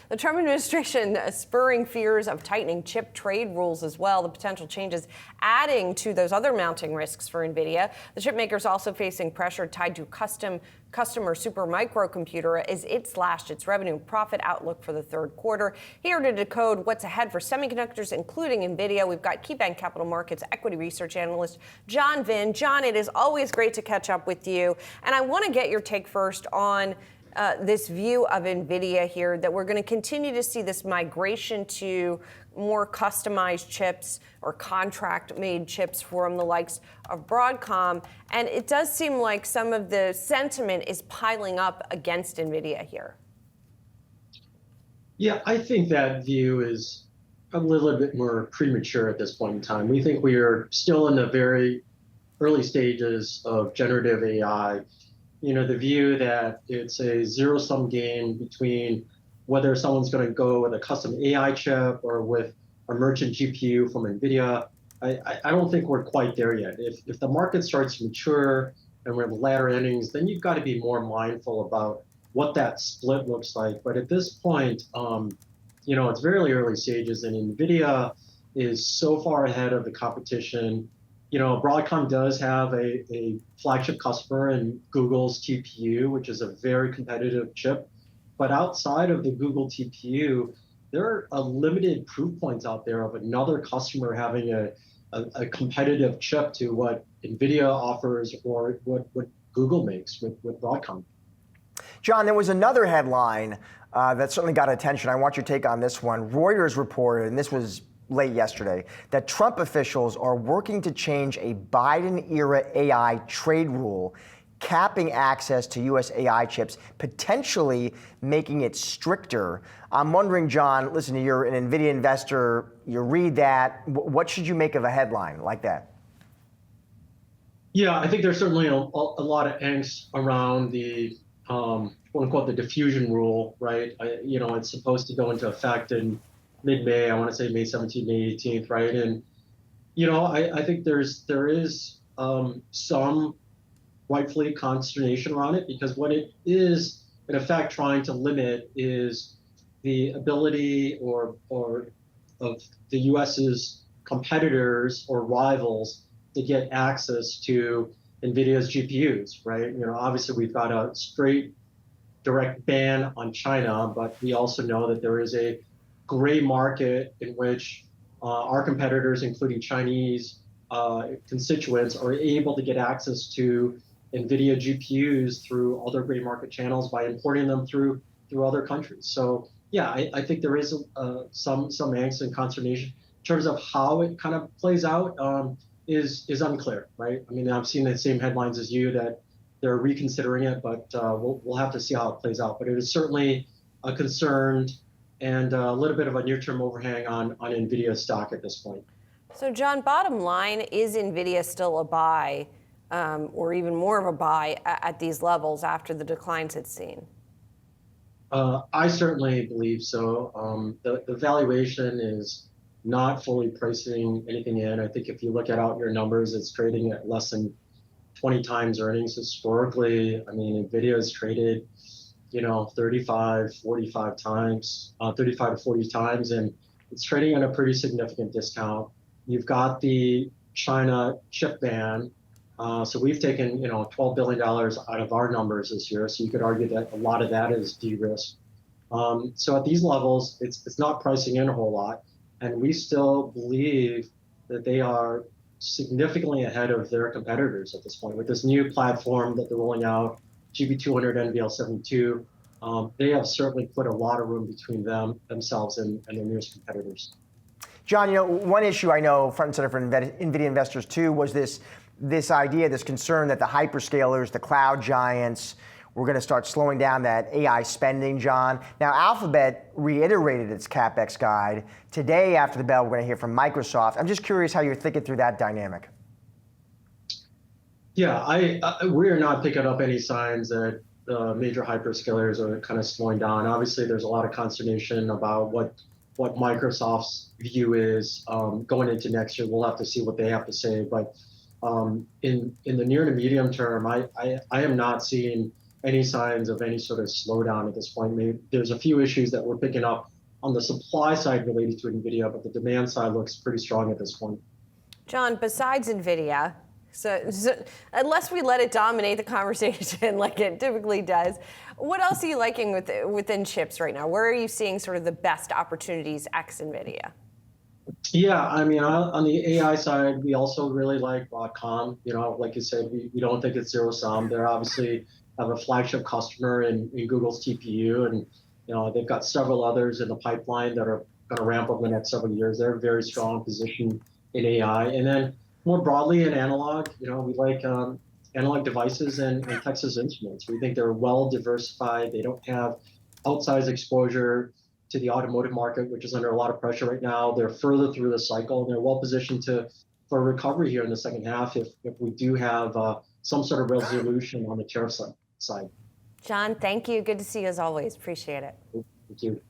The Trump administration spurring fears of tightening chip trade rules as well. The potential changes adding to those other mounting risks for Nvidia. The chip maker's also facing pressure tied to customer supermicro computer as it slashed its revenue and profit outlook for the third quarter. Here to decode what's ahead for semiconductors, including Nvidia, we've got KeyBanc Capital Markets equity research analyst John Vinh. John, it is always great to catch up with you, and I want to get your take first on this view of Nvidia here, that we're going to continue to see this migration to more customized chips or contract-made chips from the likes of Broadcom. And it does seem like some of the sentiment is piling up against Nvidia here. Yeah, I think that view is a little bit more premature at this point in time. We think we are still in the very early stages of generative AI. You know, the view that it's a zero-sum game between whether someone's going to go with a custom AI chip or with a merchant GPU from Nvidia, I don't think we're quite there yet. If the market starts to mature and we're in the latter innings, then you've got to be more mindful about what that split looks like. But at this point, you know, it's very early stages, and Nvidia is so far ahead of the competition. You know, Broadcom does have a flagship customer in Google's TPU, which is a very competitive chip. But outside of the Google TPU, there are a limited proof points out there of another customer having a competitive chip to what Nvidia offers or what Google makes with Broadcom. John, there was another headline that certainly got attention. I want your take on this one. Reuters reported, and this was late yesterday, that Trump officials are working to change a Biden-era AI trade rule, capping access to U.S. AI chips, potentially making it stricter. I'm wondering, John, listen, you're an NVIDIA investor, you read that, what should you make of a headline like that? Yeah, I think there's certainly a lot of angst around the quote unquote the diffusion rule, right? You know, it's supposed to go into effect in mid-May, I want to say May 17th, May 18th, right? And, you know, I think there is some rightfully consternation around it, because what it is, in effect, trying to limit is the ability or of the US's competitors or rivals to get access to NVIDIA's GPUs, right? You know, obviously we've got a straight direct ban on China, but we also know that there is a gray market in which our competitors, including Chinese constituents, are able to get access to NVIDIA GPUs through other gray market channels by importing them through other countries. So yeah, I think there is some angst and consternation. In terms of how it kind of plays out is unclear, right? I mean, I've seen the same headlines as you that they're reconsidering it, but we'll have to see how it plays out. But it is certainly a concern and a little bit of a near-term overhang on NVIDIA stock at this point. So, John, bottom line, is NVIDIA still a buy or even more of a buy at these levels after the declines it's seen? I certainly believe so. The valuation is not fully pricing anything in. I think if you look at out your numbers, it's trading at less than 20 times earnings historically. I mean, NVIDIA has traded, you know, 35 to 40 times, and it's trading at a pretty significant discount. You've got the China chip ban. So we've taken, you know, $12 billion out of our numbers this year. So you could argue that a lot of that is de-risked. So at these levels, it's not pricing in a whole lot. And we still believe that they are significantly ahead of their competitors at this point. With this new platform that they're rolling out, GB200 NVL72, they have certainly put a lot of room between themselves and their nearest competitors. John, you know, one issue I know front and center for NVIDIA investors too was this idea, this concern that the hyperscalers, the cloud giants, were going to start slowing down that AI spending, John. Now, Alphabet reiterated its CapEx guide. Today, after the bell, we're going to hear from Microsoft. I'm just curious how you're thinking through that dynamic. Yeah, we are not picking up any signs that major hyperscalers are kind of slowing down. Obviously, there's a lot of consternation about what Microsoft's view is going into next year. We'll have to see what they have to say. But in the near to medium term, I am not seeing any signs of any sort of slowdown at this point. Maybe there's a few issues that we're picking up on the supply side related to Nvidia, but the demand side looks pretty strong at this point. John, besides Nvidia, so unless we let it dominate the conversation like it typically does, what else are you liking within chips right now? Where are you seeing sort of the best opportunities ex Nvidia? Yeah, I mean, on the AI side, we also really like Broadcom. Like you said, we don't think it's zero sum. They're obviously have a flagship customer in Google's TPU, and they've got several others in the pipeline that are going to ramp up in the next several years. They're a very strong position in AI. And then more broadly in analog, we like analog devices and Texas Instruments. We think they're well diversified. They don't have outsized exposure to the automotive market, which is under a lot of pressure right now. They're further through the cycle, and they're well positioned for recovery here in the second half if we do have some sort of resolution on the tariff side. John, thank you. Good to see you as always. Appreciate it. Thank you.